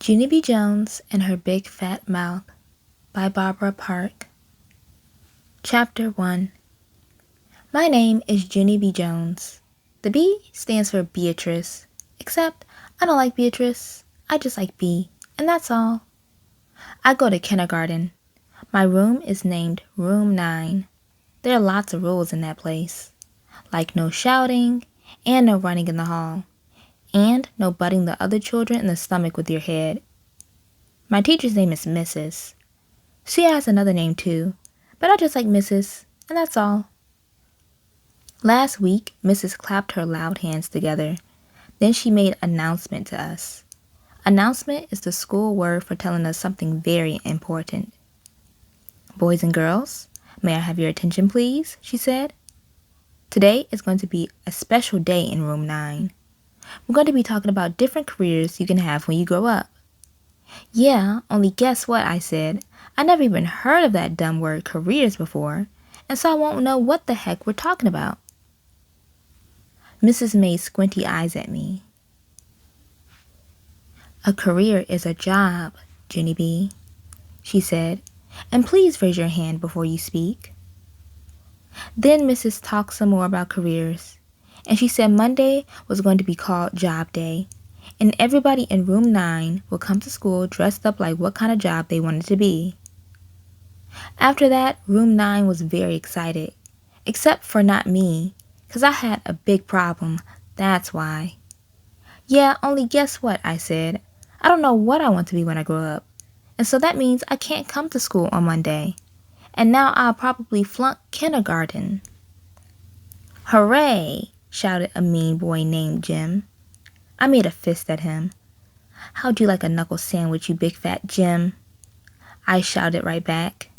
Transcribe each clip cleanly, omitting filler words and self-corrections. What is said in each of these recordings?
Junie B. Jones and Her Big Fat Mouth by Barbara Park. Chapter 1. My name is Junie B. Jones. The B stands for Beatrice, except I don't like Beatrice. I just like B, and that's all. I go to kindergarten. My room is named Room 9. There are lots of rules in that place, like no shouting and no running in the hall, and no butting the other children in the stomach with your head. My teacher's name is Mrs. She has another name too, but I just like Mrs., and that's all. Last week, Mrs. clapped her loud hands together. Then she made announcement to us. Announcement is the school word for telling us something very important. Boys and girls, may I have your attention please, she said. Today is going to be a special day in Room 9. We're going to be talking about different careers you can have when you grow up. Yeah, only guess what, I said. I never even heard of that dumb word careers before, and so I won't know what the heck we're talking about. Mrs. made squinty eyes at me. A career is a job, Junie B., she said, and please raise your hand before you speak. Then Mrs. talked some more about careers, and she said Monday was going to be called Job Day, and everybody in Room 9 will come to school dressed up like what kind of job they wanted to be. After that, Room 9 was very excited, except for not me, 'cause I had a big problem, that's why. Yeah, only guess what, I said. I don't know what I want to be when I grow up, and so that means I can't come to school on Monday, and now I'll probably flunk kindergarten. Hooray, shouted a mean boy named Jim. I made a fist at him. How'd you like a knuckle sandwich, you big fat Jim? I shouted right back.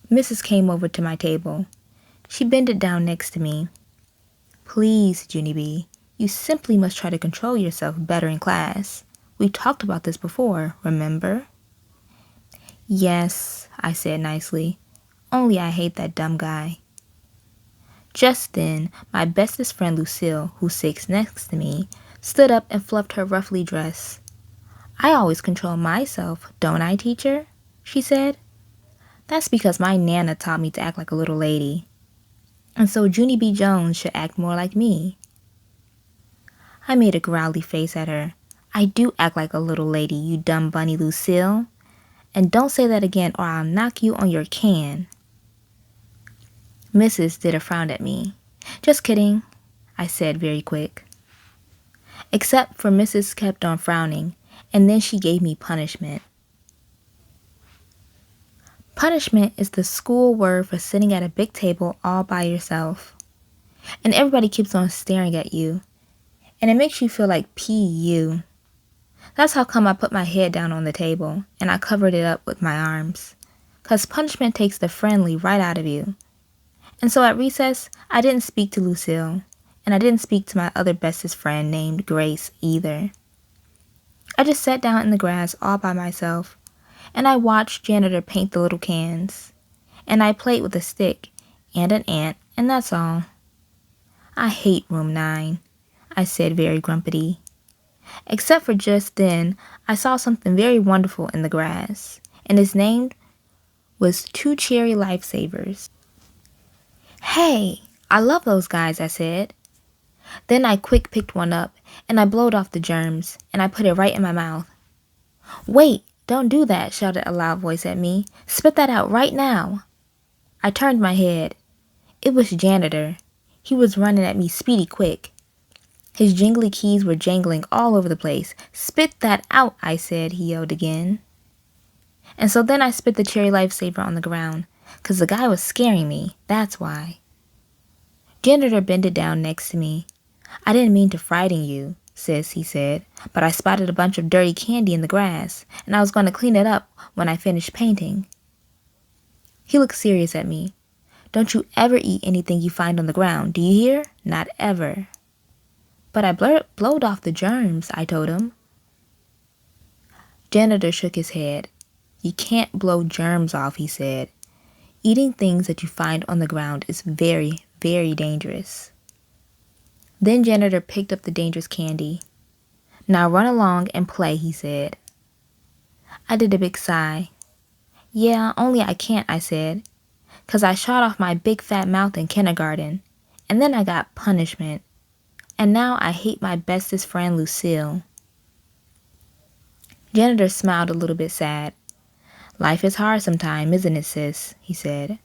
Mrs. came over to my table. She bended down next to me. Please, Junie B., you simply must try to control yourself better in class. We talked about this before, remember? Yes, I said nicely. Only I hate that dumb guy. Just then, my bestest friend Lucille, who sits next to me, stood up and fluffed her roughly dress. I always control myself, don't I, teacher? She said. That's because my Nana taught me to act like a little lady. And so Junie B. Jones should act more like me. I made a growly face at her. I do act like a little lady, you dumb bunny, Lucille. And don't say that again or I'll knock you on your can. Mrs. did a frown at me. Just kidding, I said very quick. Except for Mrs. kept on frowning, and then she gave me punishment. Punishment is the school word for sitting at a big table all by yourself. And everybody keeps on staring at you, and it makes you feel like P.U. That's how come I put my head down on the table, and I covered it up with my arms. 'Cause punishment takes the friendly right out of you. And so at recess, I didn't speak to Lucille, and I didn't speak to my other bestest friend named Grace either. I just sat down in the grass all by myself, and I watched janitor paint the little cans, and I played with a stick and an ant, and that's all. I hate Room 9, I said very grumpily. Except for just then, I saw something very wonderful in the grass, and its name was 2 cherry lifesavers. Hey, I love those guys, I said. Then I quick picked one up, and I blowed off the germs, and I put it right in my mouth. Wait, don't do that, shouted a loud voice at me. Spit that out right now. I turned my head. It was janitor. He was running at me speedy quick. His jingly keys were jangling all over the place. Spit that out, I said, he yelled again. And so then I spit the cherry lifesaver on the ground, 'cause the guy was scaring me, that's why. Janitor bended down next to me. I didn't mean to frighten you, sis, he said, but I spotted a bunch of dirty candy in the grass, and I was going to clean it up when I finished painting. He looked serious at me. Don't you ever eat anything you find on the ground, do you hear? Not ever. But I blowed off the germs, I told him. Janitor shook his head. You can't blow germs off, he said. Eating things that you find on the ground is very, very dangerous. Then Janitor picked up the dangerous candy. Now run along and play, he said. I did a big sigh. Yeah, only I can't, I said, 'cause I shot off my big fat mouth in kindergarten, and then I got punishment, and now I hate my bestest friend Lucille. Janitor smiled a little bit sad. Life is hard sometime, isn't it, sis? He said.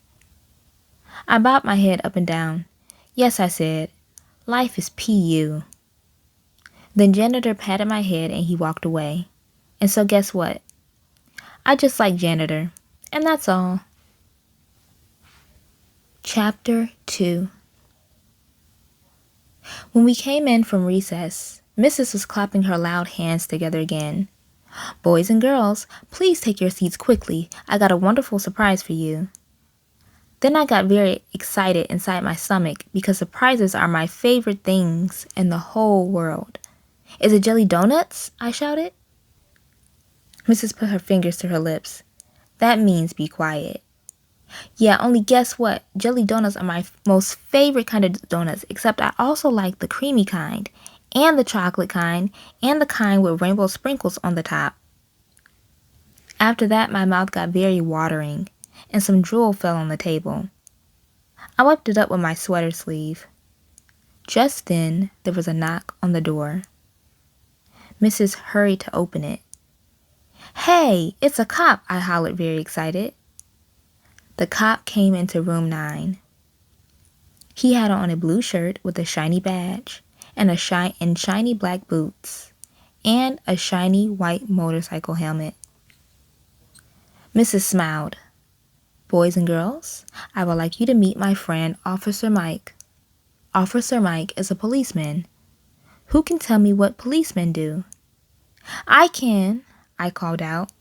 I bobbed my head up and down. Yes, I said. Life is PU. Then Janitor patted my head and he walked away. And so guess what? I just like Janitor. And that's all. Chapter 2. When we came in from recess, Mrs. was clapping her loud hands together again. Boys and girls, please take your seats quickly. I got a wonderful surprise for you. Then I got very excited inside my stomach because surprises are my favorite things in the whole world. Is it jelly donuts? I shouted. Mrs. put her fingers to her lips. That means be quiet. Yeah, only guess what? Jelly donuts are my most favorite kind of donuts, except I also like the creamy kind, and the chocolate kind, and the kind with rainbow sprinkles on the top. After that, my mouth got very watering, and some drool fell on the table. I wiped it up with my sweater sleeve. Just then, there was a knock on the door. Mrs. hurried to open it. Hey, it's a cop, I hollered very excited. The cop came into room 9. He had on a blue shirt with a shiny badge and shiny black boots and a shiny white motorcycle helmet. Mrs. smiled. Boys and girls, I would like you to meet my friend, Officer Mike. Officer Mike is a policeman. Who can tell me what policemen do? I can, I called out.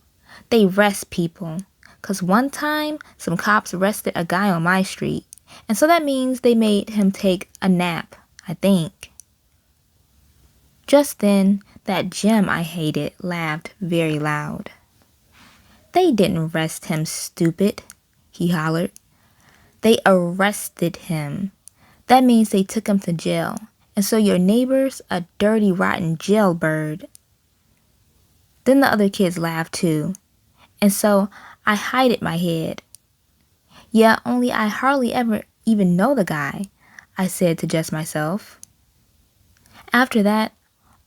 They arrest people. 'Cause one time, some cops arrested a guy on my street. And so that means they made him take a nap, I think. Just then, that Jim I hated laughed very loud. They didn't arrest him, stupid, he hollered. They arrested him. That means they took him to jail. And so your neighbor's a dirty, rotten jailbird. Then the other kids laughed too. And so I hided my head. Yeah, only I hardly ever even know the guy, I said to just myself. After that,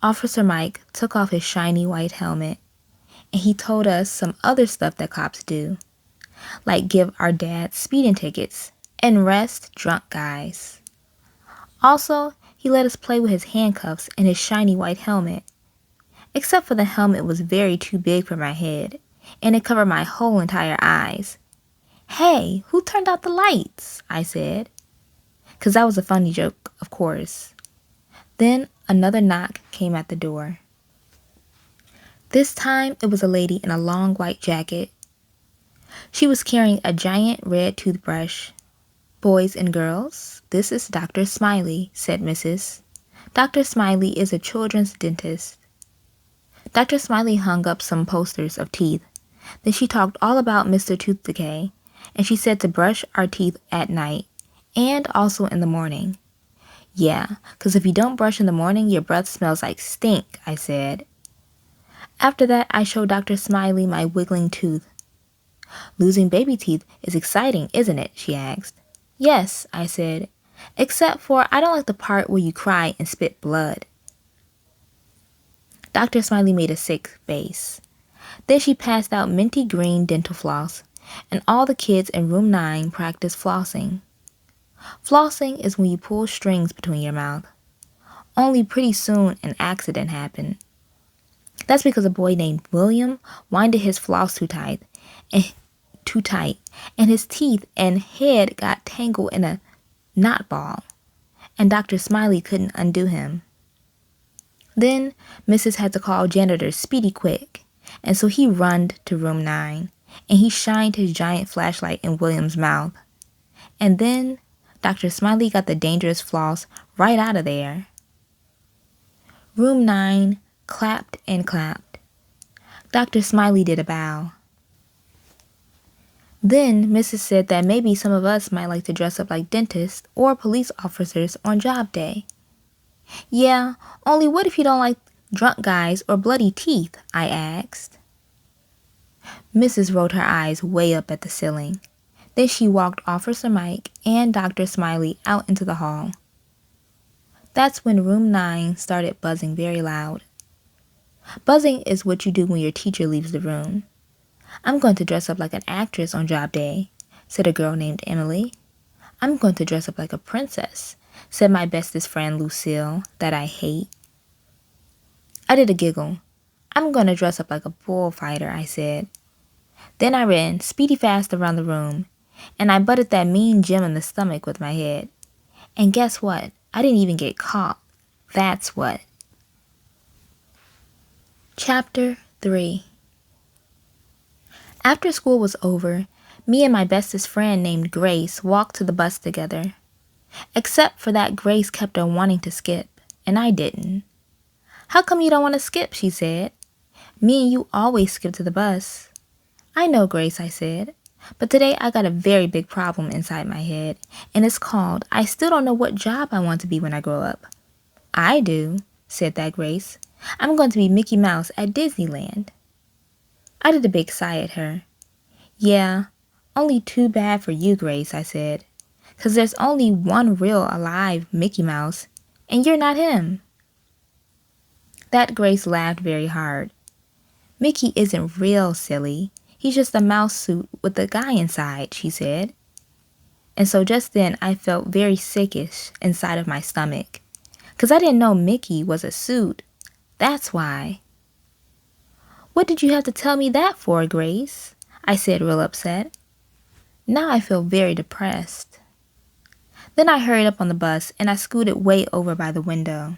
Officer Mike took off his shiny white helmet, and he told us some other stuff that cops do, like give our dads speeding tickets and arrest drunk guys. Also, he let us play with his handcuffs and his shiny white helmet, except for the helmet was very too big for my head, and it covered my whole entire eyes. Hey, who turned out the lights? I said. 'Cause that was a funny joke, of course. Then another knock came at the door. This time it was a lady in a long white jacket. She was carrying a giant red toothbrush. Boys and girls, this is Dr. Smiley, said Mrs. Dr. Smiley is a children's dentist. Dr. Smiley hung up some posters of teeth. Then she talked all about Mr. Tooth Decay, and she said to brush our teeth at night, and also in the morning. Yeah, 'cause if you don't brush in the morning, your breath smells like stink, I said. After that, I showed Dr. Smiley my wiggling tooth. Losing baby teeth is exciting, isn't it? She asked. Yes, I said, except for I don't like the part where you cry and spit blood. Dr. Smiley made a sick face. Then she passed out minty green dental floss, and all the kids in room 9 practiced flossing. Flossing is when you pull strings between your mouth. Only pretty soon an accident happened. That's because a boy named William winded his floss too tight, and his teeth and head got tangled in a knot ball, and Dr. Smiley couldn't undo him. Then Mrs. had to call janitor Speedy Quick, and so he runned to room 9, and he shined his giant flashlight in William's mouth. And then Dr. Smiley got the dangerous floss right out of there. Room 9 clapped and clapped. Dr. Smiley did a bow. Then Mrs. said that maybe some of us might like to dress up like dentists or police officers on job day. Yeah, only what if you don't like drunk guys or bloody teeth? I asked. Mrs. rolled her eyes way up at the ceiling. Then she walked Officer Mike and Dr. Smiley out into the hall. That's when room 9 started buzzing very loud. Buzzing is what you do when your teacher leaves the room. I'm going to dress up like an actress on job day, said a girl named Emily. I'm going to dress up like a princess, said my bestest friend Lucille, that I hate. I did a giggle. I'm going to dress up like a bullfighter, I said. Then I ran speedy fast around the room, and I butted that mean Jim in the stomach with my head. And guess what? I didn't even get caught. That's what. Chapter 3. After school was over, me and my bestest friend named Grace walked to the bus together. Except for that Grace kept on wanting to skip, and I didn't. How come you don't want to skip, she said. Me and you always skip to the bus. I know, Grace, I said. But today I got a very big problem inside my head, and it's called I still don't know what job I want to be when I grow up. I do, said that Grace. I'm going to be Mickey Mouse at Disneyland. I did a big sigh at her. Yeah, only too bad for you, Grace, I said. 'Cause there's only one real alive Mickey Mouse, and you're not him. That Grace laughed very hard. Mickey isn't real, silly. He's just a mouse suit with a guy inside, she said. And so just then I felt very sickish inside of my stomach. 'Cause I didn't know Mickey was a suit. That's why. What did you have to tell me that for, Grace? I said real upset. Now I feel very depressed. Then I hurried up on the bus and I scooted way over by the window.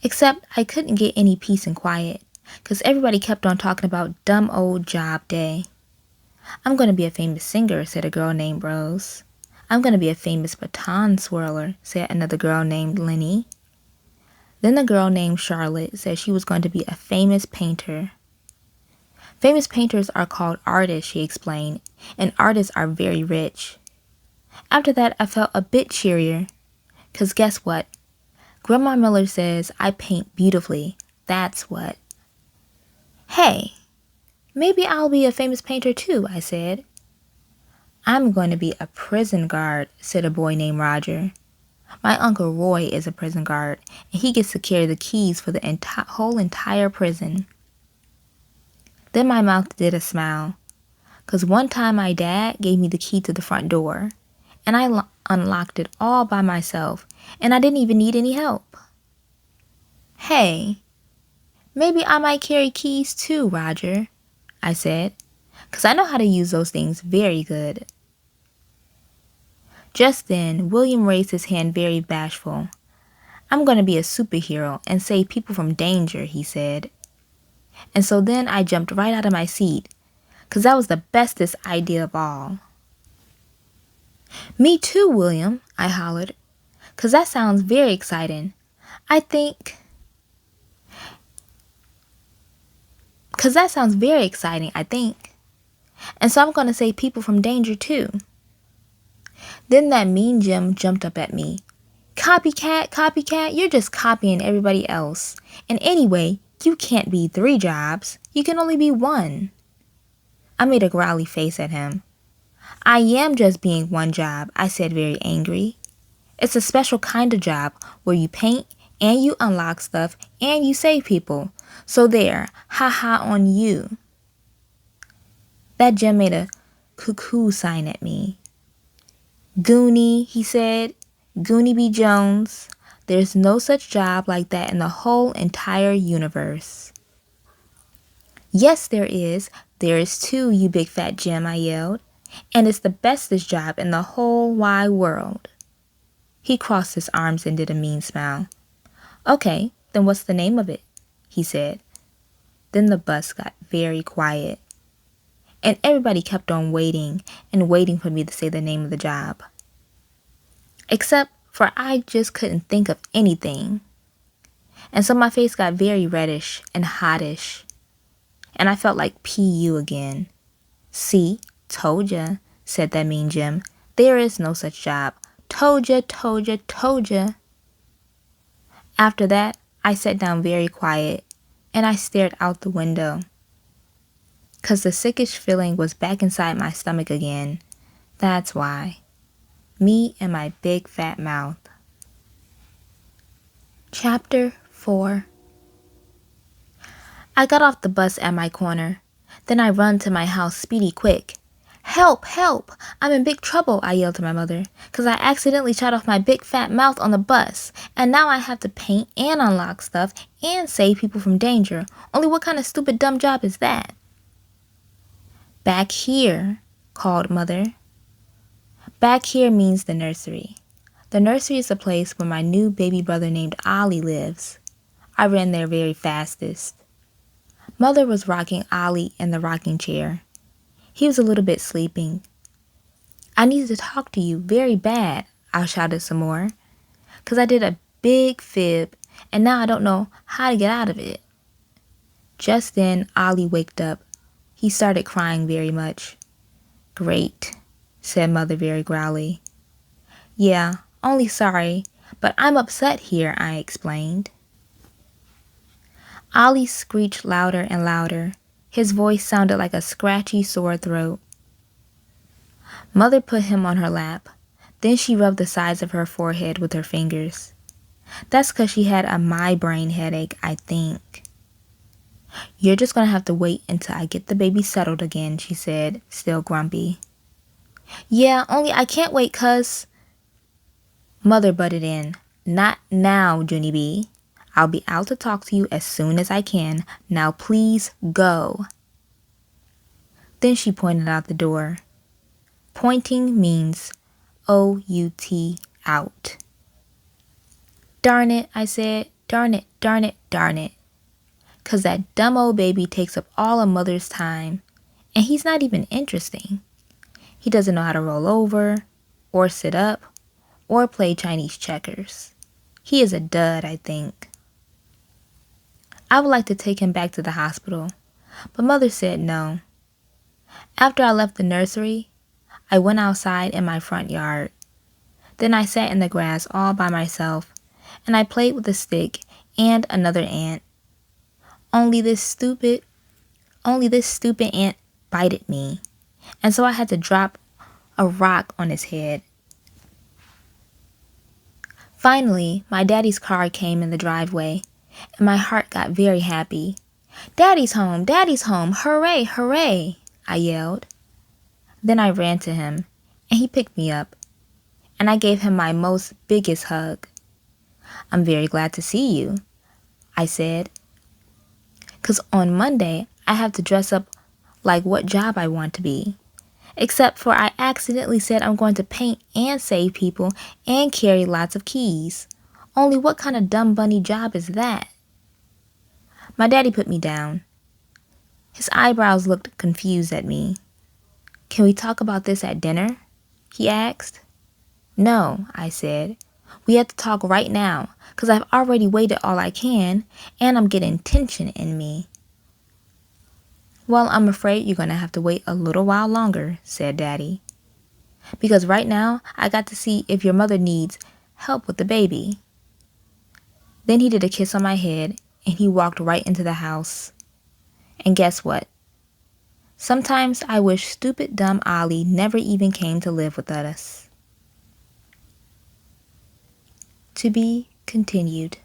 Except I couldn't get any peace and quiet, 'cause everybody kept on talking about dumb old job day. I'm going to be a famous singer, said a girl named Rose. I'm going to be a famous baton swirler, said another girl named Lenny. Then the girl named Charlotte said she was going to be a famous painter. Famous painters are called artists, she explained, and artists are very rich. After that, I felt a bit cheerier, 'cause guess what? Grandma Miller says I paint beautifully. That's what. Hey, maybe I'll be a famous painter too, I said. I'm going to be a prison guard, said a boy named Roger. My Uncle Roy is a prison guard, and he gets to carry the keys for the whole entire prison. Then my mouth did a smile, 'cause one time my dad gave me the key to the front door, and I unlocked it all by myself, and I didn't even need any help. Hey, maybe I might carry keys too, Roger, I said, 'cause I know how to use those things very good. Just then, William raised his hand very bashful. I'm going to be a superhero and save people from danger, he said. And so then I jumped right out of my seat, 'cause that was the bestest idea of all. Me too, William, I hollered, 'cause that sounds very exciting. I think... 'Cause that sounds very exciting, I think. And so I'm going to save people from danger too. Then that mean Jim jumped up at me. Copycat, copycat, you're just copying everybody else. And anyway, you can't be 3 jobs. You can only be 1. I made a growly face at him. I am just being 1 job, I said very angry. It's a special kind of job where you paint and you unlock stuff and you save people. So there, ha-ha on you. That Jim made a cuckoo sign at me. Junie, he said, Junie B. Jones. There's no such job like that in the whole entire universe. Yes, there is. There is too, you big fat Jim, I yelled. And it's the bestest job in the whole wide world. He crossed his arms and did a mean smile. Okay, then what's the name of it? He said. Then the bus got very quiet. And everybody kept on waiting and waiting for me to say the name of the job. Except for I just couldn't think of anything. And so my face got very reddish and hottish. And I felt like PU again. See, told ya, said that mean Jim. There is no such job. Told ya, told ya, told ya. After that, I sat down very quiet, and I stared out the window. 'Cause the sickish feeling was back inside my stomach again. That's why. Me and my big fat mouth. Chapter 4. I got off the bus at my corner. Then I run to my house speedy quick. Help! Help! I'm in big trouble, I yelled to my mother, 'cause I accidentally shot off my big fat mouth on the bus, and now I have to paint and unlock stuff and save people from danger. Only what kind of stupid dumb job is that? Back here, called Mother. Back here means the nursery. The nursery is the place where my new baby brother named Ollie lives. I ran there very fastest. Mother was rocking Ollie in the rocking chair. He was a little bit sleeping. I need to talk to you very bad, I shouted some more, 'cause I did a big fib, and now I don't know how to get out of it. Just then, Ollie waked up. He started crying very much. Great, said Mother very growly. Yeah, only sorry, but I'm upset here, I explained. Ollie screeched louder and louder. His voice sounded like a scratchy, sore throat. Mother put him on her lap. Then she rubbed the sides of her forehead with her fingers. That's 'cause she had a migraine headache, I think. You're just gonna have to wait until I get the baby settled again, she said, still grumpy. Yeah, only I can't wait 'cause... Mother butted in. Not now, Junie B. I'll be out to talk to you as soon as I can. Now please go. Then she pointed out the door. Pointing means O-U-T, out. Darn it, I said. Darn it, darn it, darn it. 'Cause that dumb old baby takes up all of Mother's time, and he's not even interesting. He doesn't know how to roll over, or sit up, or play Chinese checkers. He is a dud, I think. I would like to take him back to the hospital, but Mother said no. After I left the nursery, I went outside in my front yard. Then I sat in the grass all by myself, and I played with a stick and another ant. Only this stupid ant bited me, and so I had to drop a rock on his head. Finally, my daddy's car came in the driveway, and my heart got very happy. Daddy's home, hooray, hooray, I yelled. Then I ran to him, and he picked me up, and I gave him my most biggest hug. I'm very glad to see you, I said, 'cause on Monday I have to dress up like what job I want to be. Except for I accidentally said I'm going to paint and save people and carry lots of keys. Only what kind of dumb bunny job is that? My daddy put me down. His eyebrows looked confused at me. Can we talk about this at dinner? He asked. No, I said. We have to talk right now, 'cause I've already waited all I can, and I'm getting tension in me. Well, I'm afraid you're going to have to wait a little while longer, said Daddy. Because right now, I got to see if your mother needs help with the baby. Then he did a kiss on my head, and he walked right into the house. And guess what? Sometimes I wish stupid dumb Ollie never even came to live with us. To be continued.